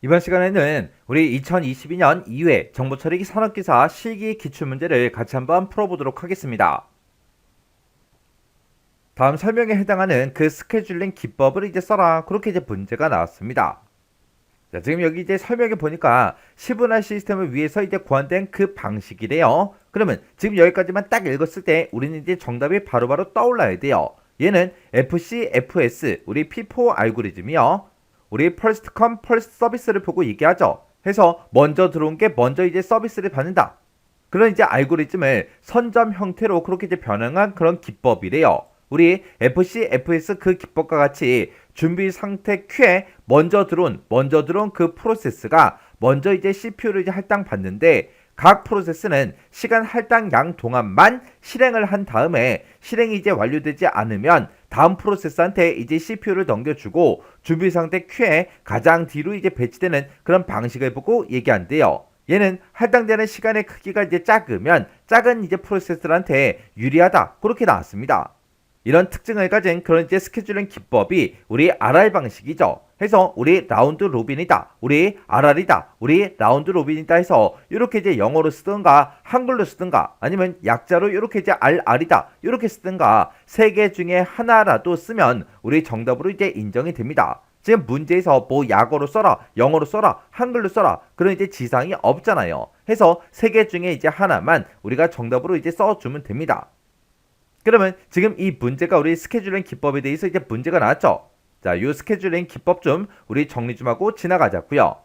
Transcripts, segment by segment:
이번 시간에는 우리 2022년 2회 정보처리 산업기사 실기 기출문제를 같이 한번 풀어보도록 하겠습니다. 다음 설명에 해당하는 그 스케줄링 기법을 이제 써라. 그렇게 이제 문제가 나왔습니다. 자, 지금 여기 이제 설명해 보니까 시분할 시스템을 위해서 이제 고안된 그 방식이래요. 그러면 지금 여기까지만 딱 읽었을 때 우리는 이제 정답이 바로바로 떠올라야 돼요. 얘는 FC, FS, 우리 P4 알고리즘이요. 우리 First Come First Service를 보고 얘기하죠. 해서 먼저 들어온 게 먼저 이제 서비스를 받는다. 그런 이제 알고리즘을 선점 형태로 그렇게 이제 변형한 그런 기법이래요. 우리 FC, FS 그 기법과 같이 준비 상태 Q에 먼저 들어온 그 프로세스가 먼저 이제 CPU를 이제 할당받는데 각 프로세스는 시간 할당량 동안만 실행을 한 다음에 실행이 이제 완료되지 않으면 다음 프로세스한테 이제 CPU를 넘겨주고 준비 상태 Q에 가장 뒤로 이제 배치되는 그런 방식을 보고 얘기한대요. 얘는 할당되는 시간의 크기가 이제 작으면 작은 이제 프로세스들한테 유리하다. 그렇게 나왔습니다. 이런 특징을 가진 그런 이제 스케줄링 기법이 우리 RR 방식이죠. 해서 우리 라운드 로빈이다, 우리 RR이다, 우리 라운드 로빈이다 해서 이렇게 이제 영어로 쓰든가 한글로 쓰든가 아니면 약자로 이렇게 이제 RR이다 이렇게 쓰든가 세 개 중에 하나라도 쓰면 우리 정답으로 이제 인정이 됩니다. 지금 문제에서 뭐 약어로 써라, 영어로 써라, 한글로 써라 그런 이제 지상이 없잖아요. 해서 세 개 중에 이제 하나만 우리가 정답으로 이제 써주면 됩니다. 그러면 지금 이 문제가 우리 스케줄링 기법에 대해서 이제 문제가 나왔죠. 자, 요 스케줄링 기법 좀 우리 정리 좀 하고 지나가자고요.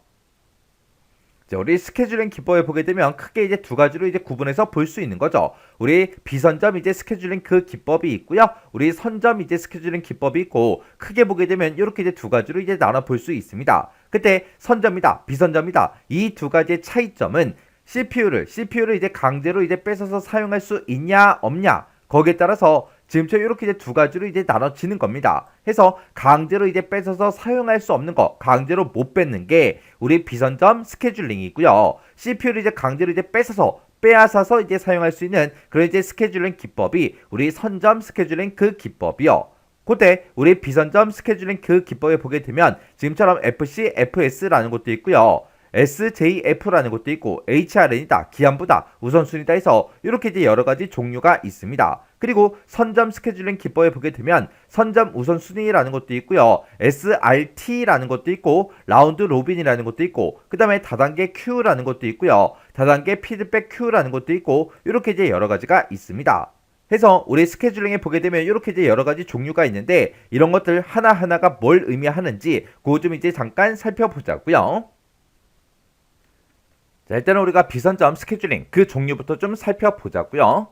자, 우리 스케줄링 기법에 보게 되면 크게 이제 두 가지로 이제 구분해서 볼 수 있는 거죠. 우리 비선점 이제 스케줄링 그 기법이 있고요. 우리 선점 이제 스케줄링 기법이 있고 크게 보게 되면 이렇게 이제 두 가지로 이제 나눠 볼 수 있습니다. 그때 선점이다, 비선점이다 이 두 가지의 차이점은 CPU를 이제 강제로 이제 뺏어서 사용할 수 있냐 없냐 거기에 따라서 지금처럼 이렇게 이제 두 가지로 이제 나눠지는 겁니다. 해서 강제로 이제 뺏어서 사용할 수 없는 거, 강제로 못 뺏는 게 우리 비선점 스케줄링이고요. CPU를 이제 강제로 이제 뺏어서 빼앗아서 이제 사용할 수 있는 그런 이제 스케줄링 기법이 우리 선점 스케줄링 그 기법이요. 그때 우리 비선점 스케줄링 그 기법에 보게 되면 지금처럼 FC, FS라는 것도 있고요. SJF라는 것도 있고 HRN이다, 기한부다, 우선순위다 해서 이렇게 이제 여러 가지 종류가 있습니다. 그리고 선점 스케줄링 기법에 보게 되면 선점 우선순위라는 것도 있고요. SRT라는 것도 있고 라운드 로빈이라는 것도 있고 그 다음에 다단계 Q라는 것도 있고요. 다단계 피드백 Q라는 것도 있고 이렇게 이제 여러 가지가 있습니다. 해서 우리 스케줄링에 보게 되면 이렇게 이제 여러 가지 종류가 있는데 이런 것들 하나하나가 뭘 의미하는지 그거 좀 이제 잠깐 살펴보자고요. 자, 일단은 우리가 비선점 스케줄링 그 종류부터 좀 살펴보자고요.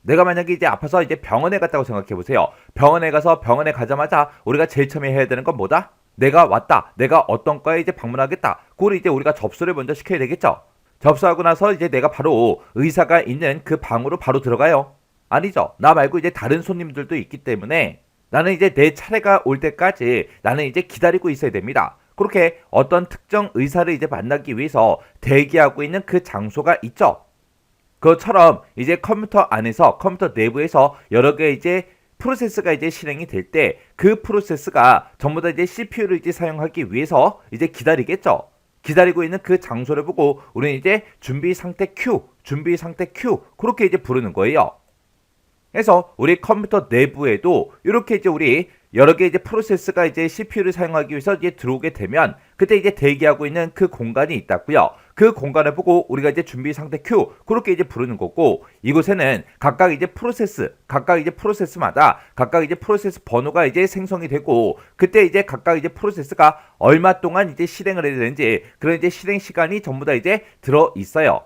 내가 만약에 이제 아파서 이제 병원에 갔다고 생각해 보세요. 병원에 가서 병원에 가자마자 우리가 제일 처음에 해야 되는 건 뭐다? 내가 왔다. 내가 어떤 과에 이제 방문하겠다. 그걸 이제 우리가 접수를 먼저 시켜야 되겠죠. 접수하고 나서 이제 내가 바로 의사가 있는 그 방으로 바로 들어가요. 아니죠. 나 말고 이제 다른 손님들도 있기 때문에 나는 이제 내 차례가 올 때까지 나는 이제 기다리고 있어야 됩니다. 그렇게 어떤 특정 의사를 이제 만나기 위해서 대기하고 있는 그 장소가 있죠. 그것처럼 이제 컴퓨터 안에서 컴퓨터 내부에서 여러 개 이제 프로세스가 이제 실행이 될 때 그 프로세스가 전부 다 이제 CPU를 이제 사용하기 위해서 이제 기다리겠죠. 기다리고 있는 그 장소를 보고 우리는 이제 준비 상태 Q 그렇게 이제 부르는 거예요. 그래서 우리 컴퓨터 내부에도 이렇게 이제 우리 여러 개 이제 프로세스가 이제 CPU를 사용하기 위해서 이제 들어오게 되면 그때 이제 대기하고 있는 그 공간이 있다고요. 그 공간을 보고 우리가 이제 준비 상태 Q 그렇게 이제 부르는 거고 이곳에는 각각 이제 프로세스마다 각각 이제 프로세스 번호가 이제 생성이 되고 그때 이제 각각 이제 프로세스가 얼마 동안 이제 실행을 해야 되는지 그런 이제 실행 시간이 전부 다 이제 들어 있어요.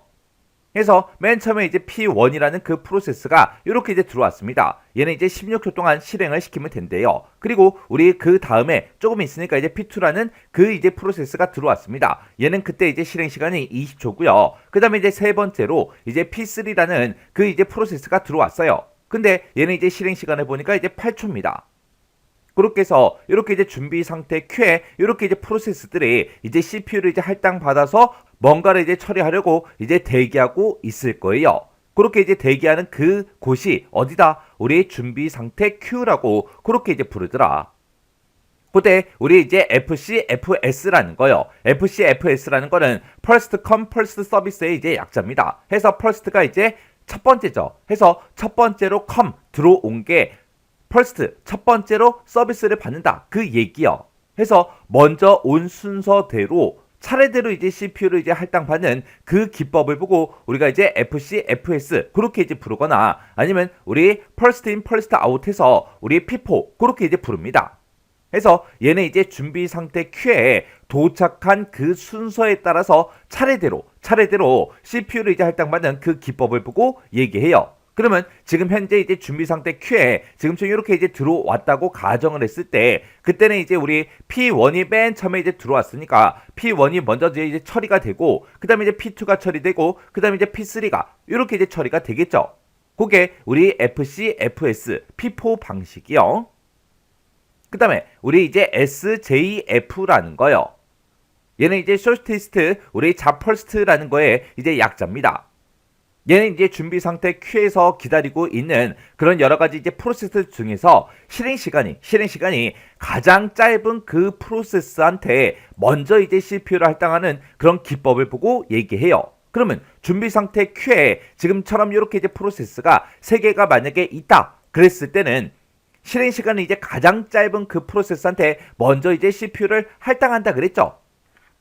그래서 맨 처음에 이제 P1이라는 그 프로세스가 이렇게 이제 들어왔습니다. 얘는 이제 16초 동안 실행을 시키면 된대요. 그리고 우리 그 다음에 조금 있으니까 이제 P2라는 그 이제 프로세스가 들어왔습니다. 얘는 그때 이제 실행 시간이 20초고요. 그 다음에 이제 세 번째로 이제 P3라는 그 이제 프로세스가 들어왔어요. 근데 얘는 이제 실행 시간을 보니까 이제 8초입니다. 그렇게 해서 이렇게 이제 준비 상태 Q에 이렇게 이제 프로세스들이 이제 CPU를 이제 할당받아서 뭔가를 이제 처리하려고 이제 대기하고 있을 거예요. 그렇게 이제 대기하는 그 곳이 어디다? 우리 준비 상태 Q라고 그렇게 이제 부르더라. 그때 우리 이제 FCFS라는 거요. FCFS라는 거는 First Come First Service의 이제 약자입니다. 해서 First가 이제 첫 번째죠. 해서 첫 번째로 come 들어온 게 First 첫 번째로 서비스를 받는다. 그 얘기요. 해서 먼저 온 순서대로 차례대로 이제 CPU를 이제 할당받는 그 기법을 보고 우리가 이제 FCFS 그렇게 이제 부르거나 아니면 우리 First In First Out해서 우리 FIFO 그렇게 이제 부릅니다. 해서 얘는 이제 준비 상태 큐에 도착한 그 순서에 따라서 차례대로 CPU를 이제 할당받는 그 기법을 보고 얘기해요. 그러면 지금 현재 이제 준비 상태 큐에 지금처럼 이렇게 이제 들어왔다고 가정을 했을 때 그때는 이제 우리 P1이 맨 처음에 이제 들어왔으니까 P1이 먼저 이제 처리가 되고 그다음에 이제 P2가 처리되고 그다음에 이제 P3가 이렇게 이제 처리가 되겠죠. 그게 우리 FCFS P4 방식이요. 그 다음에 우리 이제 SJF라는 거요. 얘는 이제 shortest 우리 first라는 거에 이제 약자입니다. 얘는 이제 준비 상태 큐에서 기다리고 있는 그런 여러 가지 이제 프로세스 중에서 실행 시간이 가장 짧은 그 프로세스한테 먼저 이제 CPU를 할당하는 그런 기법을 보고 얘기해요. 그러면 준비 상태 큐에 지금처럼 이렇게 이제 프로세스가 3개가 만약에 있다. 그랬을 때는 실행 시간이 이제 가장 짧은 그 프로세스한테 먼저 이제 CPU를 할당한다 그랬죠.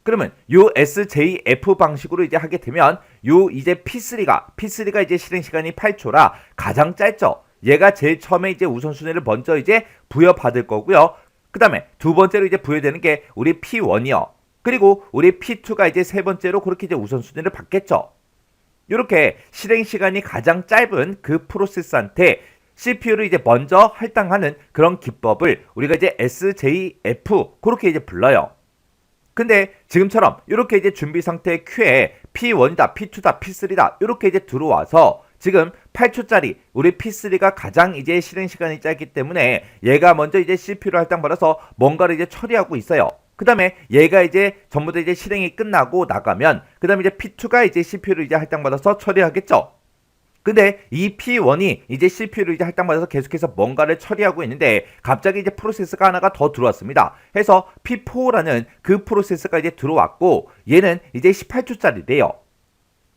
그러면 요 SJF 방식으로 이제 하게 되면 요 이제 P3가 이제 실행 시간이 8초라 가장 짧죠. 얘가 제일 처음에 이제 우선순위를 먼저 이제 부여받을 거고요. 그 다음에 두 번째로 이제 부여되는 게 우리 P1이요. 그리고 우리 P2가 이제 세 번째로 그렇게 이제 우선순위를 받겠죠. 이렇게 실행 시간이 가장 짧은 그 프로세스한테 CPU를 이제 먼저 할당하는 그런 기법을 우리가 이제 SJF 그렇게 이제 불러요. 근데 지금처럼 이렇게 이제 준비 상태 큐에 P1이다, P2다, P3다 이렇게 이제 들어와서 지금 8초짜리 우리 P3가 가장 이제 실행 시간이 짧기 때문에 얘가 먼저 이제 CPU를 할당받아서 뭔가를 이제 처리하고 있어요. 그 다음에 얘가 이제 전부 다 이제 실행이 끝나고 나가면 그 다음에 이제 P2가 이제 CPU를 이제 할당받아서 처리하겠죠. 근데 이 P1이 이제 CPU를 이제 할당받아서 계속해서 뭔가를 처리하고 있는데 갑자기 이제 프로세스가 하나가 더 들어왔습니다. 해서 P4라는 그 프로세스가 이제 들어왔고 얘는 이제 18초짜리래요.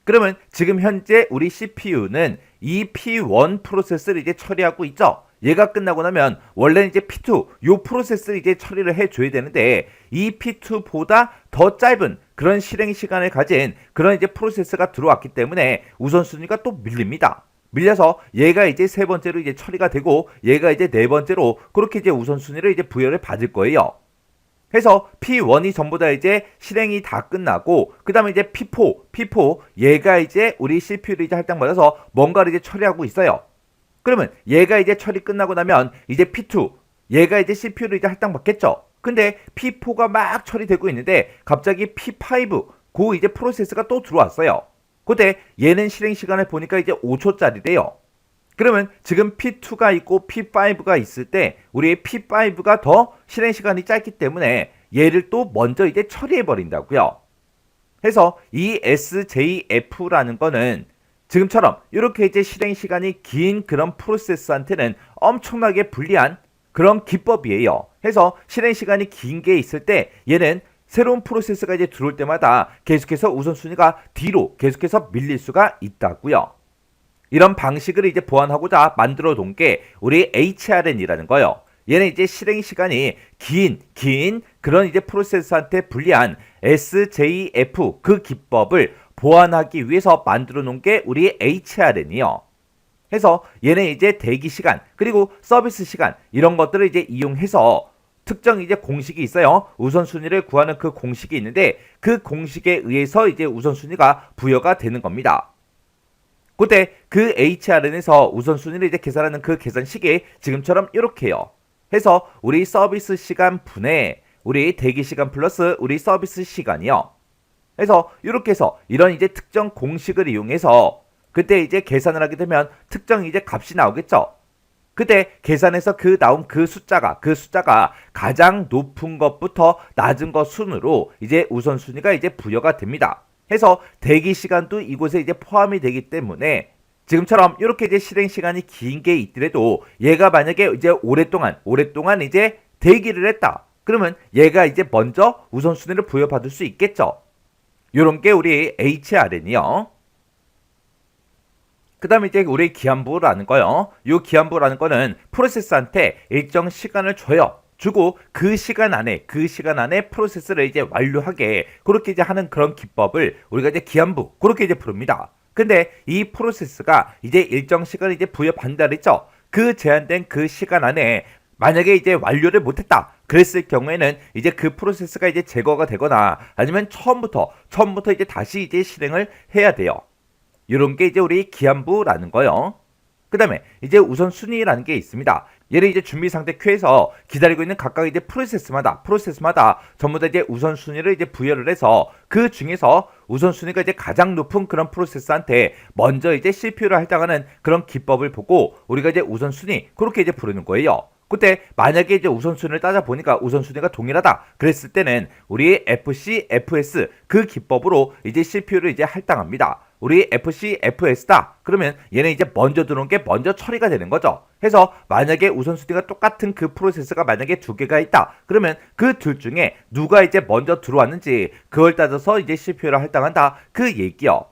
그러면 지금 현재 우리 CPU는 이 P1 프로세스를 이제 처리하고 있죠. 얘가 끝나고 나면 원래는 이제 P2 요 프로세스를 이제 처리를 해줘야 되는데 이 P2보다 더 짧은 그런 실행 시간을 가진 그런 이제 프로세스가 들어왔기 때문에 우선순위가 또 밀립니다. 밀려서 얘가 이제 세 번째로 이제 처리가 되고 얘가 이제 네 번째로 그렇게 이제 우선순위를 이제 부여를 받을 거예요. 해서 P1이 전부 다 이제 실행이 다 끝나고 그 다음에 이제 P4 얘가 이제 우리 CPU를 이제 할당받아서 뭔가를 이제 처리하고 있어요. 그러면 얘가 이제 처리 끝나고 나면 이제 P2 얘가 이제 CPU를 이제 할당받겠죠. 근데 P4가 막 처리되고 있는데 갑자기 P5 그 이제 프로세스가 또 들어왔어요. 그때 얘는 실행 시간을 보니까 이제 5초짜리래요. 그러면 지금 P2가 있고 P5가 있을 때 우리의 P5가 더 실행 시간이 짧기 때문에 얘를 또 먼저 이제 처리해 버린다고요. 해서 이 SJF라는 거는 지금처럼 이렇게 이제 실행 시간이 긴 그런 프로세스한테는 엄청나게 불리한 그런 기법이에요. 해서 실행 시간이 긴 게 있을 때 얘는 새로운 프로세스가 이제 들어올 때마다 계속해서 우선순위가 뒤로 계속해서 밀릴 수가 있다고요. 이런 방식을 이제 보완하고자 만들어 놓은 게 우리 HRN이라는 거예요. 얘는 이제 실행 시간이 긴 그런 이제 프로세스한테 불리한 SJF 그 기법을 보완하기 위해서 만들어 놓은 게 우리 HRN이요. 해서 얘는 이제 대기 시간 그리고 서비스 시간 이런 것들을 이제 이용해서 특정 이제 공식이 있어요. 우선순위를 구하는 그 공식이 있는데 그 공식에 의해서 이제 우선순위가 부여가 되는 겁니다. 그때 그 HRN에서 우선순위를 이제 계산하는 그 계산식이 지금처럼 이렇게요. 해서 우리 서비스 시간 분의 우리 대기 시간 플러스 우리 서비스 시간이요. 해서 이렇게 해서 이런 이제 특정 공식을 이용해서 그때 이제 계산을 하게 되면 특정 이제 값이 나오겠죠. 그때 계산해서 그 나온 그 숫자가 가장 높은 것부터 낮은 것 순으로 이제 우선순위가 이제 부여가 됩니다. 해서 대기 시간도 이곳에 이제 포함이 되기 때문에 지금처럼 이렇게 이제 실행 시간이 긴 게 있더라도 얘가 만약에 이제 오랫동안 이제 대기를 했다. 그러면 얘가 이제 먼저 우선순위를 부여받을 수 있겠죠. 요런 게 우리 HRN이요. 그 다음에 이제 우리 기한부라는 거요. 요 기한부라는 거는 프로세스한테 일정 시간을 줘요. 주고 그 시간 안에 프로세스를 이제 완료하게 그렇게 이제 하는 그런 기법을 우리가 이제 기한부 그렇게 이제 부릅니다. 근데 이 프로세스가 이제 일정 시간을 이제 부여받는다 그랬죠. 그 제한된 그 시간 안에 만약에 이제 완료를 못했다. 그랬을 경우에는 이제 그 프로세스가 이제 제거가 되거나 아니면 처음부터 이제 다시 이제 실행을 해야 돼요. 이런 게 이제 우리 기한부라는 거요. 그 다음에 이제 우선순위라는 게 있습니다. 얘를 이제 준비 상태 큐에서 기다리고 있는 각각 이제 프로세스마다 전부 다 이제 우선순위를 이제 부여를 해서 그 중에서 우선순위가 이제 가장 높은 그런 프로세스한테 먼저 이제 CPU를 할당하는 그런 기법을 보고 우리가 이제 우선순위 그렇게 이제 부르는 거예요. 그때 만약에 이제 우선순위를 따져보니까 우선순위가 동일하다 그랬을 때는 우리 FC, FS 그 기법으로 이제 CPU를 이제 할당합니다. 우리 FC, FS다. 그러면 얘는 이제 먼저 들어온 게 먼저 처리가 되는 거죠. 해서 만약에 우선순위가 똑같은 그 프로세스가 만약에 두 개가 있다. 그러면 그 둘 중에 누가 이제 먼저 들어왔는지 그걸 따져서 이제 CPU를 할당한다. 그 얘기요.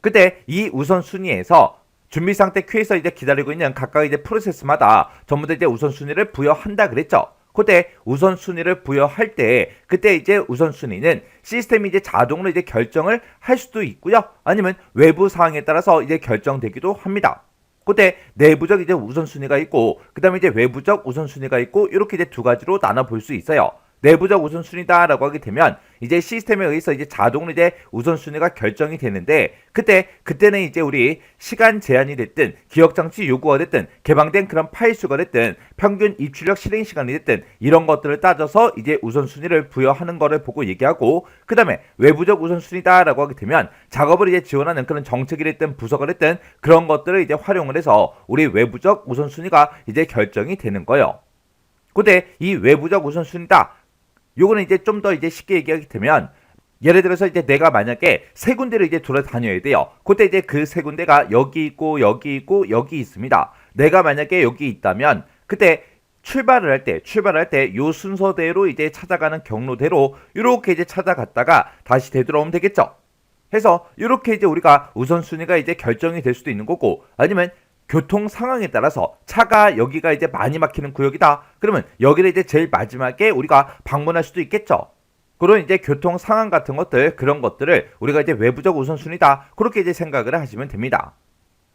그때 이 우선순위에서 준비 상태 큐에서 이제 기다리고 있는 각각 이제 프로세스마다 전부 다 이제 우선순위를 부여한다 그랬죠. 그때 우선순위를 부여할 때 그때 이제 우선순위는 시스템이 이제 자동으로 이제 결정을 할 수도 있고요. 아니면 외부 사항에 따라서 이제 결정되기도 합니다. 그때 내부적 이제 우선순위가 있고 그다음에 이제 외부적 우선순위가 있고 이렇게 이제 두 가지로 나눠 볼 수 있어요. 내부적 우선순위다라고 하게 되면 이제 시스템에 의해서 이제 자동으로 이제 우선순위가 결정이 되는데 그때는 이제 우리 시간 제한이 됐든 기억 장치 요구가 됐든 개방된 그런 파일 수가 됐든 평균 입출력 실행 시간이 됐든 이런 것들을 따져서 이제 우선순위를 부여하는 거를 보고 얘기하고 그다음에 외부적 우선순위다라고 하게 되면 작업을 이제 지원하는 그런 정책이 됐든 부서가 됐든 그런 것들을 이제 활용을 해서 우리 외부적 우선순위가 이제 결정이 되는 거예요. 그때 이 외부적 우선순위다. 요거는 이제 좀 더 이제 쉽게 얘기하게 되면 예를 들어서 이제 내가 만약에 세 군데를 이제 돌아다녀야 돼요. 그때 이제 그 세 군데가 여기 있고 여기 있고 여기 있습니다. 내가 만약에 여기 있다면 그때 출발을 할 때 요 순서대로 이제 찾아가는 경로대로 이렇게 이제 찾아갔다가 다시 되돌아오면 되겠죠. 해서 이렇게 이제 우리가 우선순위가 이제 결정이 될 수도 있는 거고 아니면 교통 상황에 따라서 차가 여기가 이제 많이 막히는 구역이다. 그러면 여기를 이제 제일 마지막에 우리가 방문할 수도 있겠죠. 그런 이제 교통 상황 같은 것들 그런 것들을 우리가 이제 외부적 우선순위다. 그렇게 이제 생각을 하시면 됩니다.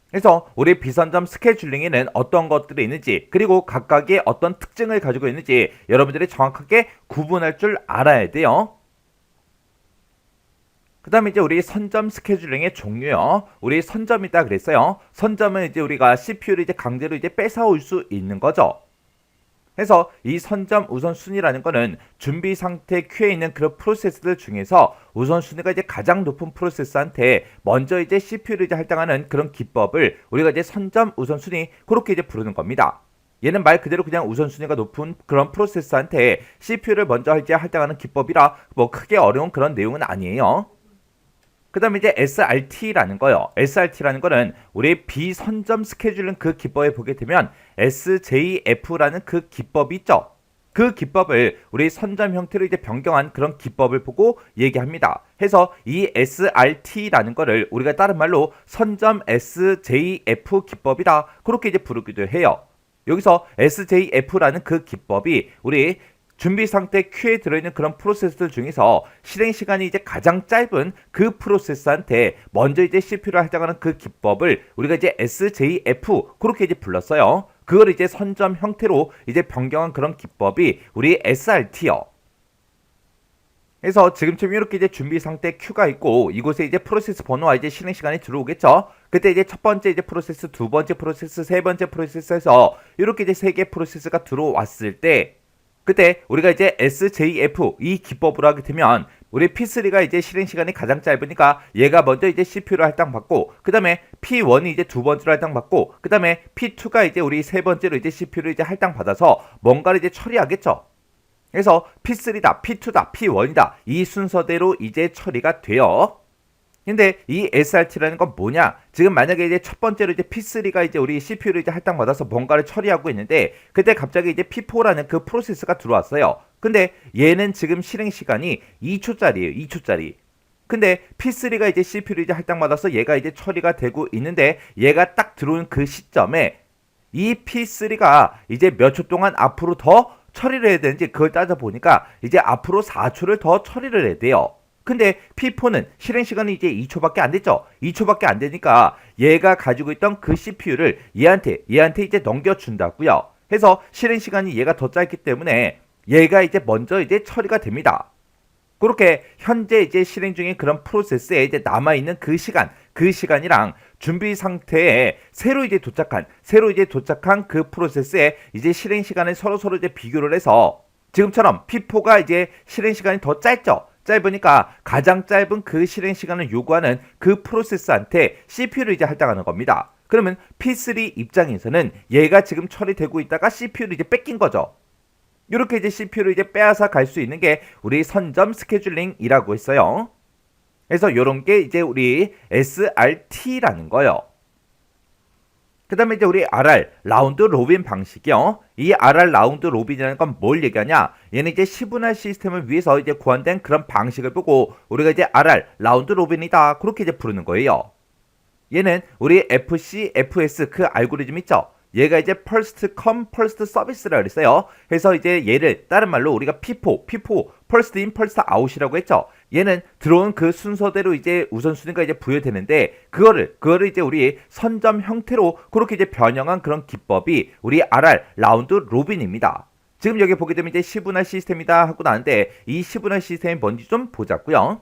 그래서 우리 비선점 스케줄링에는 어떤 것들이 있는지 그리고 각각의 어떤 특징을 가지고 있는지 여러분들이 정확하게 구분할 줄 알아야 돼요. 그 다음에 이제 우리 선점 스케줄링의 종류요. 우리 선점이 있다 그랬어요. 선점은 이제 우리가 CPU를 이제 강제로 이제 뺏어올 수 있는 거죠. 그래서 이 선점 우선순위라는 거는 준비 상태 큐에 있는 그런 프로세스들 중에서 우선순위가 이제 가장 높은 프로세스한테 먼저 이제 CPU를 이제 할당하는 그런 기법을 우리가 이제 선점 우선순위 그렇게 이제 부르는 겁니다. 얘는 말 그대로 그냥 우선순위가 높은 그런 프로세스한테 CPU를 먼저 이제 할당하는 기법이라 뭐 크게 어려운 그런 내용은 아니에요. 그 다음에 이제 SRT라는 거요. SRT라는 거는 우리 비선점 스케줄링 그 기법에 보게 되면 SJF라는 그 기법이 있죠. 그 기법을 우리 선점 형태로 이제 변경한 그런 기법을 보고 얘기합니다. 해서 이 SRT라는 거를 우리가 다른 말로 선점 SJF 기법이다. 그렇게 이제 부르기도 해요. 여기서 SJF라는 그 기법이 우리 준비 상태 큐에 들어있는 그런 프로세스들 중에서 실행 시간이 이제 가장 짧은 그 프로세스한테 먼저 이제 CPU를 할당하는 그 기법을 우리가 이제 SJF 그렇게 이제 불렀어요. 그걸 이제 선점 형태로 이제 변경한 그런 기법이 우리 SRT요. 그래서 지금쯤 이렇게 이제 준비 상태 큐가 있고 이곳에 이제 프로세스 번호와 이제 실행 시간이 들어오겠죠. 그때 이제 첫 번째 이제 프로세스, 두 번째 프로세스, 세 번째 프로세스에서 이렇게 이제 세 개 프로세스가 들어왔을 때 그때 우리가 이제 SJF 이 기법으로 하게 되면 우리 P3가 이제 실행 시간이 가장 짧으니까 얘가 먼저 이제 CPU를 할당받고 그 다음에 P1이 이제 두 번째로 할당받고 그 다음에 P2가 이제 우리 세 번째로 이제 CPU를 이제 할당받아서 뭔가를 이제 처리하겠죠. 그래서 P3다, P2다, P1이다 이 순서대로 이제 처리가 돼요. 근데 이 SRT라는 건 뭐냐? 지금 만약에 이제 첫 번째로 이제 P3가 이제 우리 CPU를 이제 할당받아서 뭔가를 처리하고 있는데 그때 갑자기 이제 P4라는 그 프로세스가 들어왔어요. 근데 얘는 지금 실행 시간이 2초짜리예요. 2초짜리. 근데 P3가 이제 CPU를 이제 할당받아서 얘가 이제 처리가 되고 있는데 얘가 딱 들어온 그 시점에 이 P3가 이제 몇 초 동안 앞으로 더 처리를 해야 되는지 그걸 따져보니까 이제 앞으로 4초를 더 처리를 해야 돼요. 근데 P4는 실행 시간이 이제 2초밖에 안 됐죠. 2초밖에 안 되니까 얘가 가지고 있던 그 CPU를 얘한테 이제 넘겨준다고요. 해서 실행 시간이 얘가 더 짧기 때문에 얘가 이제 먼저 이제 처리가 됩니다. 그렇게 현재 이제 실행 중인 그런 프로세스에 이제 남아있는 그 시간이랑 준비 상태에 새로 이제 도착한 그 프로세스에 이제 실행 시간을 서로 이제 비교를 해서 지금처럼 P4가 이제 실행 시간이 더 짧죠. 짧으니까 가장 짧은 그 실행 시간을 요구하는 그 프로세스한테 CPU를 이제 할당하는 겁니다. 그러면 P3 입장에서는 얘가 지금 처리되고 있다가 CPU를 이제 뺏긴 거죠. 이렇게 이제 CPU를 이제 빼앗아 갈 수 있는 게 우리 선점 스케줄링이라고 했어요. 그래서 이런 게 이제 우리 SRT라는 거요. 그 다음에 이제 우리 RR, 라운드 로빈 방식이요. 이 RR 라운드 로빈이라는 건 뭘 얘기하냐? 얘는 이제 시분할 시스템을 위해서 이제 고안된 그런 방식을 보고 우리가 이제 RR, 라운드 로빈이다. 그렇게 이제 부르는 거예요. 얘는 우리 FC, FS 그 알고리즘 있죠? 얘가 이제 first come, first service라 그랬어요. 그래서 이제 얘를 다른 말로 우리가 P4, first in, first out이라고 했죠. 얘는 들어온 그 순서대로 이제 우선순위가 이제 부여되는데 그거를 이제 우리 선점 형태로 그렇게 이제 변형한 그런 기법이 우리 RR 라운드 로빈입니다. 지금 여기 보게 되면 이제 시분할 시스템이다 하고 나는데 이 시분할 시스템이 뭔지 좀 보자고요.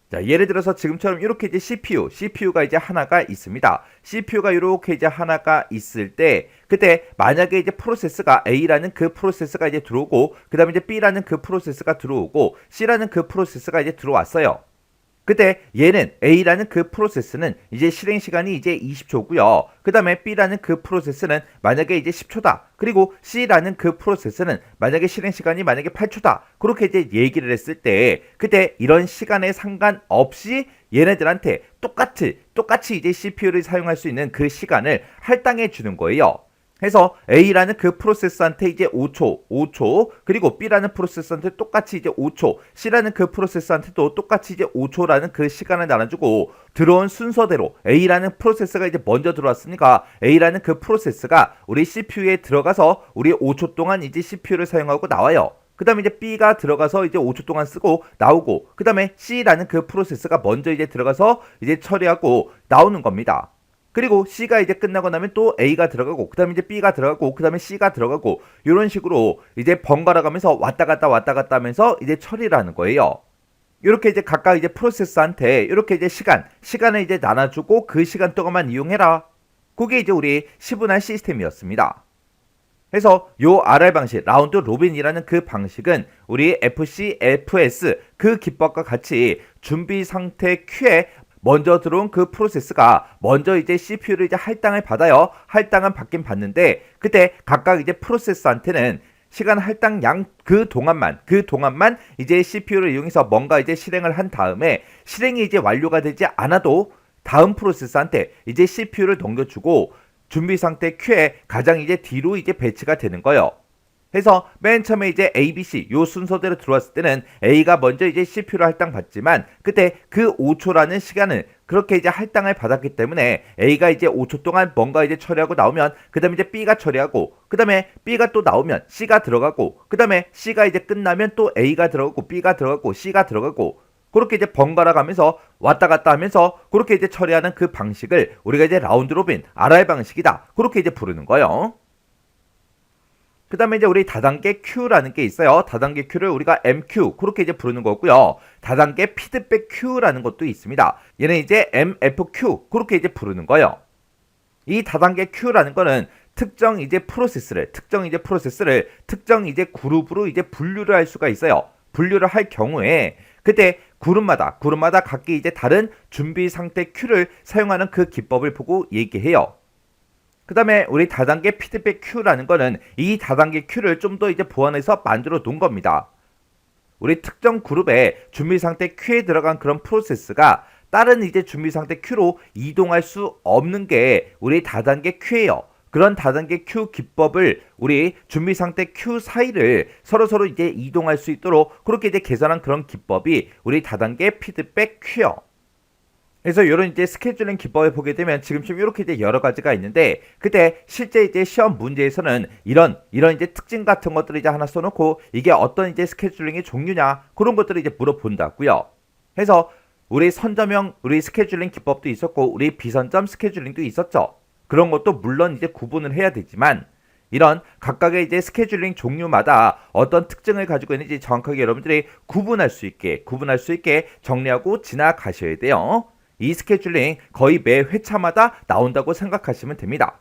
자, 예를 들어서 지금처럼 이렇게 이제 CPU가 이제 하나가 있습니다. CPU가 이렇게 이제 하나가 있을 때, 그때 만약에 이제 프로세스가 A라는 그 프로세스가 이제 들어오고, 그 다음에 이제 B라는 그 프로세스가 들어오고, C라는 그 프로세스가 이제 들어왔어요. 그때 얘는 A라는 그 프로세스는 이제 실행 시간이 이제 20초고요. 그 다음에 B라는 그 프로세스는 만약에 이제 10초다. 그리고 C라는 그 프로세스는 만약에 실행 시간이 만약에 8초다. 그렇게 이제 얘기를 했을 때 그때 이런 시간에 상관없이 얘네들한테 똑같이 이제 CPU를 사용할 수 있는 그 시간을 할당해 주는 거예요. 해서 A라는 그 프로세스한테 이제 5초, 그리고 B라는 프로세스한테 똑같이 이제 5초, C라는 그 프로세스한테도 똑같이 이제 5초라는 그 시간을 나눠주고 들어온 순서대로 A라는 프로세스가 이제 먼저 들어왔으니까 A라는 그 프로세스가 우리 CPU에 들어가서 우리 5초 동안 이제 CPU를 사용하고 나와요. 그 다음에 이제 B가 들어가서 이제 5초 동안 쓰고 나오고 그 다음에 C라는 그 프로세스가 먼저 이제 들어가서 이제 처리하고 나오는 겁니다. 그리고 C가 이제 끝나고 나면 또 A가 들어가고 그 다음에 이제 B가 들어가고 그 다음에 C가 들어가고 이런 식으로 이제 번갈아 가면서 왔다 갔다 하면서 이제 처리를 하는 거예요. 이렇게 이제 각각 이제 프로세스한테 이렇게 이제 시간을 이제 나눠주고 그 시간 동안만 이용해라. 그게 이제 우리 시분할 시스템이었습니다. 그래서 요 RR 방식, 라운드 로빈이라는 그 방식은 우리 FC, FS 그 기법과 같이 준비 상태 Q에 먼저 들어온 그 프로세스가 먼저 이제 CPU를 이제 할당을 받아요. 할당은 받긴 받는데 그때 각각 이제 프로세스한테는 시간 할당량 그 동안만 이제 CPU를 이용해서 뭔가 이제 실행을 한 다음에 실행이 이제 완료가 되지 않아도 다음 프로세스한테 이제 CPU를 넘겨주고 준비 상태 Q에 가장 이제 뒤로 이제 배치가 되는 거예요. 해서 맨 처음에 이제 A, B, C 요 순서대로 들어왔을 때는 A가 먼저 이제 CPU를 할당받지만 그때 그 5초라는 시간을 그렇게 이제 할당을 받았기 때문에 A가 이제 5초 동안 뭔가 이제 처리하고 나오면 그 다음에 이제 B가 처리하고 그 다음에 B가 또 나오면 C가 들어가고 그 다음에 C가 이제 끝나면 또 A가 들어가고 B가 들어가고 C가 들어가고 그렇게 이제 번갈아 가면서 왔다 갔다 하면서 그렇게 이제 처리하는 그 방식을 우리가 이제 라운드 로빈 RR 방식이다. 그렇게 이제 부르는 거예요. 그 다음에 이제 우리 다단계 Q라는 게 있어요. 다단계 Q를 우리가 MQ 그렇게 이제 부르는 거고요. 다단계 피드백 Q라는 것도 있습니다. 얘는 이제 MFQ 그렇게 이제 부르는 거예요. 이 다단계 Q라는 거는 특정 이제 프로세스를 특정 이제 그룹으로 이제 분류를 할 수가 있어요. 분류를 할 경우에 그때 그룹마다 각기 이제 다른 준비 상태 Q를 사용하는 그 기법을 보고 얘기해요. 그 다음에 우리 다단계 피드백 Q라는 거는 이 다단계 Q를 좀 더 이제 보완해서 만들어 놓은 겁니다. 우리 특정 그룹의 준비 상태 Q에 들어간 그런 프로세스가 다른 이제 준비 상태 Q로 이동할 수 없는 게 우리 다단계 Q예요. 그런 다단계 Q 기법을 우리 준비 상태 Q 사이를 서로 이제 이동할 수 있도록 그렇게 이제 계산한 그런 기법이 우리 다단계 피드백 Q요. 그래서 이런 이제 스케줄링 기법을 보게 되면 지금쯤 이렇게 이제 여러 가지가 있는데 그때 실제 이제 시험 문제에서는 이런 이제 특징 같은 것들을 이제 하나 써놓고 이게 어떤 이제 스케줄링의 종류냐 그런 것들을 이제 물어본다고요. 그래서 우리 선점형 우리 스케줄링 기법도 있었고 우리 비선점 스케줄링도 있었죠. 그런 것도 물론 이제 구분을 해야 되지만 이런 각각의 이제 스케줄링 종류마다 어떤 특징을 가지고 있는지 정확하게 여러분들이 구분할 수 있게 정리하고 지나가셔야 돼요. 이 스케줄링 거의 매 회차마다 나온다고 생각하시면 됩니다.